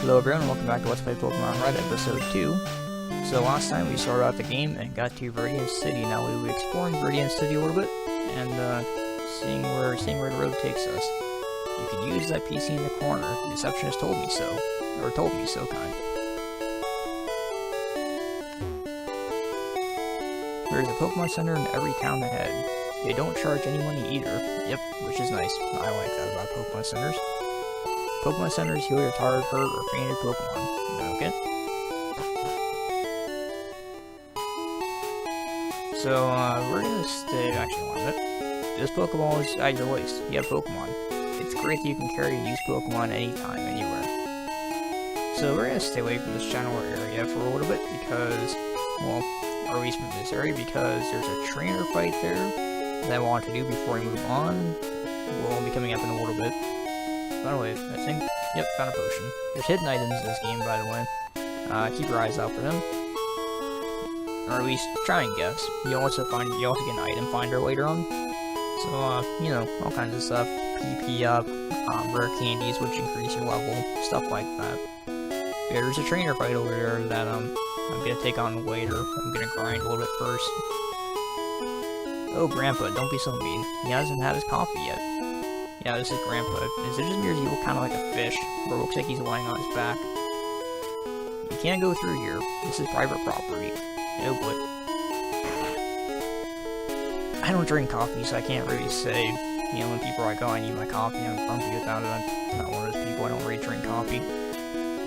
Hello everyone, welcome back to Let's Play Pokemon Red episode 2. So last time we started out the game and got to Viridian City. Now we'll be exploring Viridian City a little bit and seeing where the road takes us. You could use that PC in the corner. The receptionist told me so. Or told me so, kind. There's a Pokemon Center in every town ahead. They don't charge any money either. Yep, which is nice. I like that about Pokemon Centers. Pokemon Centers heal your tired, hurt, or fainted Pokemon. Okay. So, we're gonna stay. Actually, one minute. This Pokeball is at your waist. You have Pokemon. It's great that you can carry and use Pokemon anytime, anywhere. So, we're gonna stay away from this general area for a little bit because, well, or at least from this area because there's a trainer fight there that I want to do before we move on. We'll be coming up in a little bit. By the way, I think, yep, found a potion. There's hidden items in this game, by the way. Keep your eyes out for them. Or at least try and guess. You also get an item finder later on. So, you know, all kinds of stuff. PP up, rare candies which increase your level, stuff like that. Yeah, there's a trainer fight over there that, I'm gonna take on later. I'm gonna grind a little bit first. Oh, Grandpa, don't be so mean. He hasn't had his coffee yet. Yeah, this is Grandpa. Is it just me or does he look kind of like a fish? Or looks like he's lying on his back? You can't go through here. This is private property. Oh boy. I don't drink coffee, so I can't really say, you know, when people are like, oh, I need my coffee, I'm grumpy without it. I'm not one of those people, I don't really drink coffee.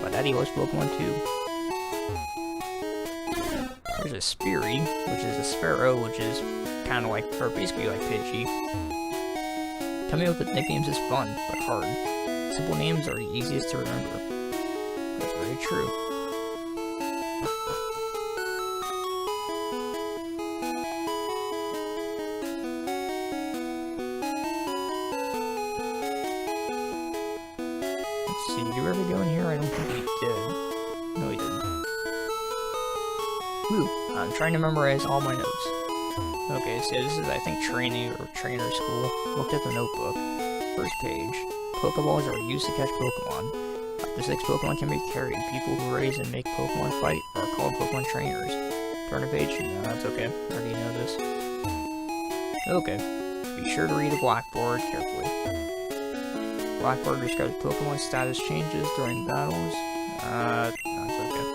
But Daddy loves Pokemon too. There's a Speary, which is a Sparrow, which is kind of like, or basically like Pidgey. Coming up with nicknames is fun, but hard. Simple names are the easiest to remember. That's very true. Let's see, did you ever go in here? I don't think we did. No, we didn't. Whew, I'm trying to memorize all my notes. Okay, so this is, I think, training or trainer school. Looked at the notebook. First page. Pokeballs are used to catch Pokemon. Up to 6 Pokemon can be carried. People who raise and make Pokemon fight are called Pokemon trainers. Turn the page? No, that's okay. I already know this. Okay. Be sure to read the blackboard carefully. Blackboard describes Pokemon status changes during battles. That's okay.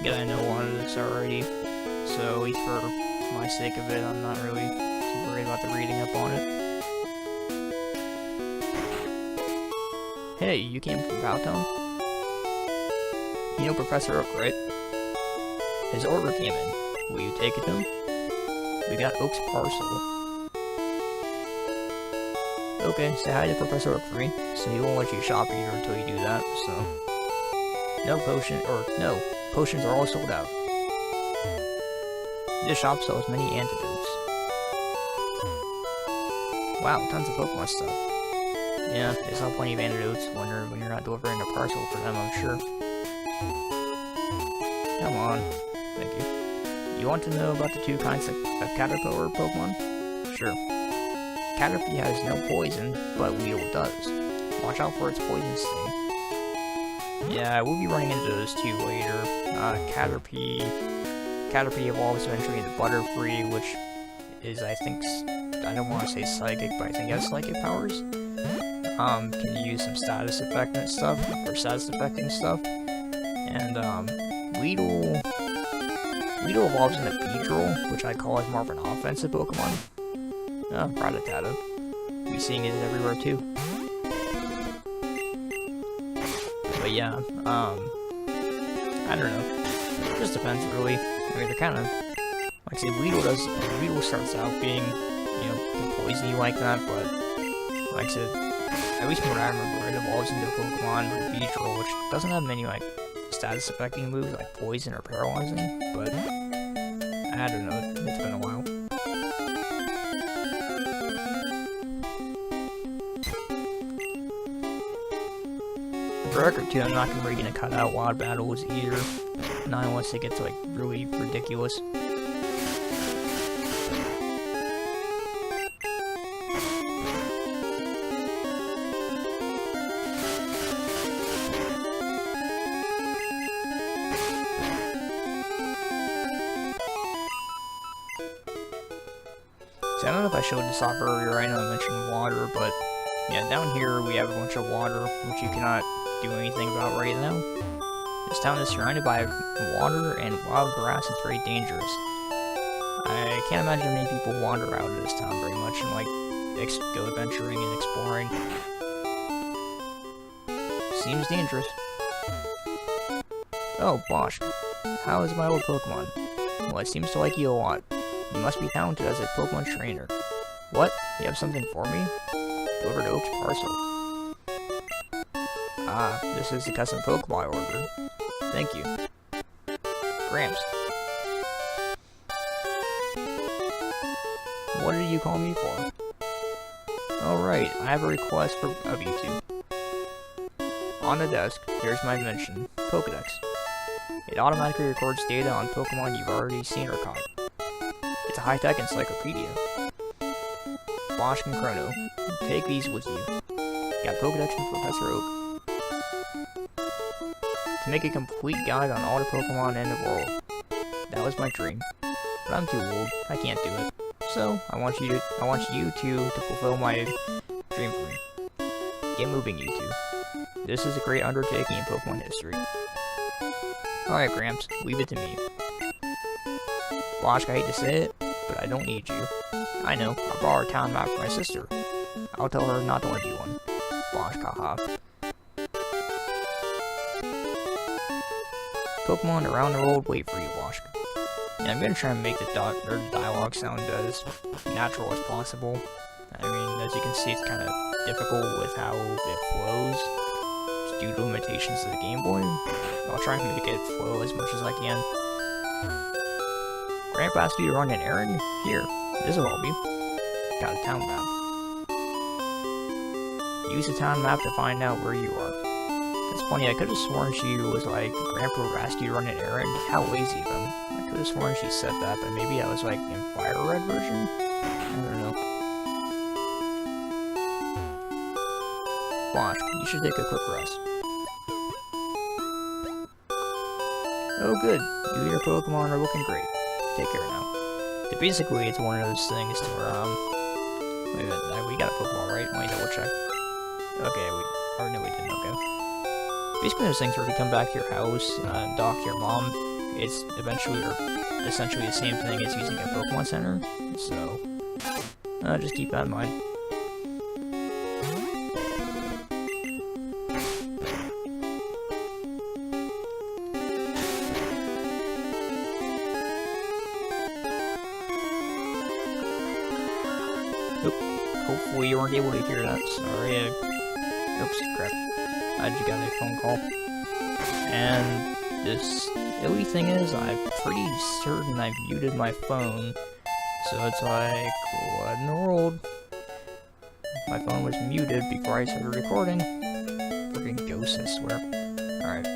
Yeah, I know a lot of this already. So, at least for my sake of it, I'm not really too worried about the reading up on it. Hey, you came from Bowtown? You know Professor Oak, right? His order came in. Will you take it to him? We got Oak's parcel. Okay, say hi to Professor Oak for me. So he won't let you shop here until you do that, so... No potions are all sold out. This shop sells many antidotes. Wow, tons of Pokemon stuff. Yeah, they sell plenty of antidotes when you're not delivering a parcel for them, I'm sure. Come on. Thank you. You want to know about the 2 kinds of Caterpillar Pokemon? Sure. Caterpie has no poison, but Weedle does. Watch out for its poison sting. Yeah, we'll be running into those 2 later. Caterpie evolves eventually into Butterfree, which is, I think, I don't want to say psychic, but I think it has psychic powers. Can use some status affecting stuff. And, Weedle evolves into Beedrill, which I call as more of an offensive Pokemon. Rattata. We're seeing it everywhere, too. But yeah, I don't know. It just depends, really. I mean, they're kind of, like I say, Weedle starts out being, you know, poisony like that, but, like I said, at least from what I remember, it evolves into Pokemon with Beedrill, which doesn't have many, like, status-affecting moves, like poison or paralyzing, but, I don't know, it's been a while. For record too, I'm not really gonna cut out wild battles either, not unless it gets like really ridiculous. So I don't know if I showed this off earlier, I know I mentioned water, but yeah, down here we have a bunch of water, which you cannot do anything about right now. This town is surrounded by water and wild grass. It's very dangerous. I can't imagine many people wander out of this town very much and like go adventuring and exploring. Seems dangerous. Oh, Bosch. How is my old Pokemon? Well, it seems to like you a lot. You must be talented as a Pokemon trainer. What? You have something for me? Delivered Oak's parcel. Ah, this is the custom Pokeball order. Thank you. Gramps. What did you call me for? Alright, I have a request of you two. On the desk, here's my invention, Pokedex. It automatically records data on Pokemon you've already seen or caught. It's a high-tech encyclopedia. Bosch and Chrono, take these with you. Got Pokedex from Professor Oak. To make a complete guide on all the Pokemon in the world. That was my dream. But I'm too old, I can't do it. So, I want you two to fulfill my dream for me. Get moving, you two. This is a great undertaking in Pokemon history. Alright, Gramps, leave it to me. Bosch, I hate to say it, but I don't need you. I know, I borrowed a town map from my sister. I'll tell her not to lend you one. Bosch, haha. Pokemon around the world wait for you, Bosch. And I'm gonna try and make the dialogue sound as natural as possible. I mean, as you can see, it's kind of difficult with how it flows, just due to limitations of the Game Boy. I'll try and make it flow as much as I can. Grandpa asked you to run an errand? Here, this'll help you. Got a town map. Use the town map to find out where you are. It's funny, I could have sworn she was like, Grandpa asked you to run an errand. How lazy of him. I could have sworn she said that, but maybe that was like in Fire Red version? I don't know. Bosch, you should take a quick rest. Oh good, you and your Pokemon are looking great. Take care now. So basically, it's one of those things to where, wait a minute, we got a Pokeball, right? Let me double check. Okay, or no we didn't, okay. Basically those things where if you come back to your house, talk to your mom, it's eventually, or essentially the same thing as using a Pokemon Center, so, just keep that in mind. Hopefully you weren't able to hear that, sorry, oops, crap. I just got a phone call. And this silly thing is, I'm pretty certain I've muted my phone, so it's like, what in the world? My phone was muted before I started recording. Freaking ghosts, I swear. Alright.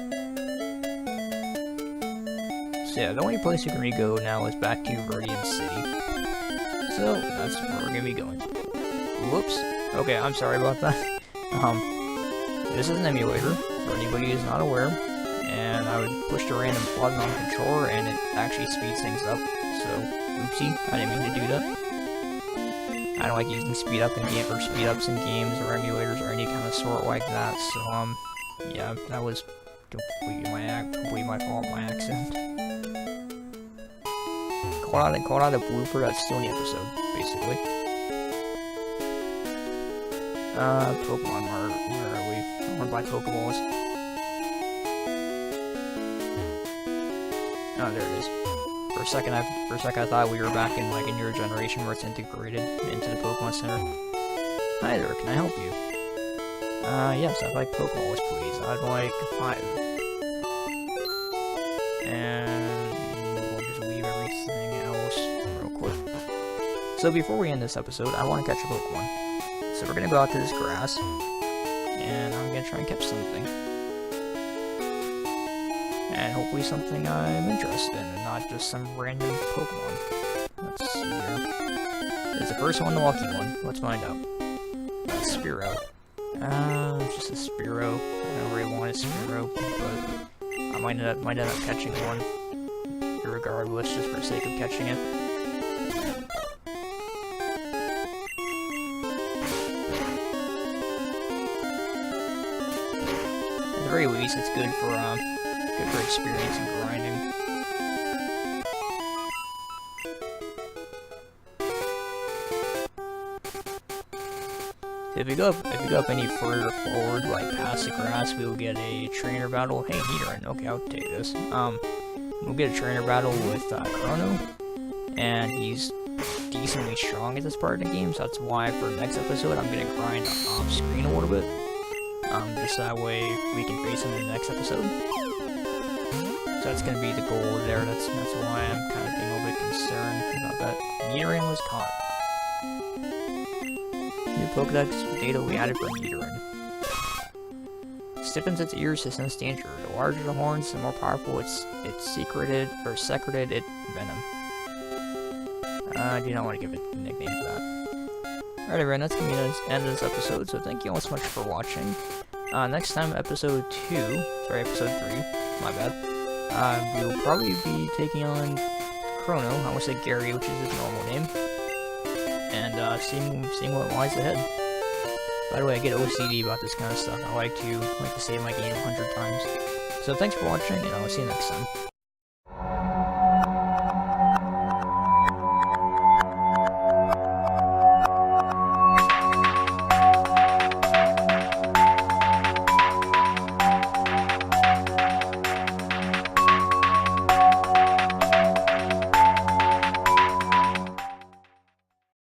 So yeah, the only place you can re-go now is back to Viridian City. So, that's where we're gonna be going. Whoops. Okay, I'm sorry about that. This is an emulator, for anybody who's not aware, and I would push the random button on the controller and it actually speeds things up, so, oopsie, I didn't mean to do that. I don't like using speed ups in games or emulators or any kind of sort like that, so, yeah, that was completely my fault, my accident. Call out a blooper that's still in the episode, basically. Pokemon, where are we? I want to buy Pokeballs. Oh, there it is. For a second I thought we were back in like a newer generation where it's integrated into the Pokemon Center. Hi there, can I help you? Yes, I'd like Pokeballs, please. I'd like 5. And we'll just leave everything else real quick. So before we end this episode, I want to catch a Pokemon. So we're gonna go out to this grass, and I'm gonna try and catch something. And hopefully something I'm interested in, and not just some random Pokemon. Let's see here. Is the first one the lucky one? Let's find out. That's Spearow. Just a Spearow. I don't really want a Spearow, but I might end up catching one. Regardless, just for the sake of catching it. the very least, it's good for experience and grinding. If we go up any further forward, like past the grass, we will get a trainer battle. Hey, Nidoran. Okay, I'll take this. We'll get a trainer battle with Chrono, and he's decently strong at this part of the game, so that's why for the next episode I'm gonna grind off screen a little bit. Just that way we can face him in the next episode. So that's gonna be the goal there. That's why I'm kind of being a little bit concerned about that. Nidoran was caught. New Pokedex data we added for Nidoran. Stiffens its ears to sense danger. The larger the horns, the more powerful its secreted venom. I do not want to give it a nickname for that. Alright everyone, that's going to be the end of this episode, so thank you all so much for watching. Next time, episode 3, my bad. We will probably be taking on Chrono, I almost said Gary, which is his normal name. And seeing what lies ahead. By the way, I get OCD about this kind of stuff. I like to save my game 100 times. So thanks for watching, and I'll see you next time.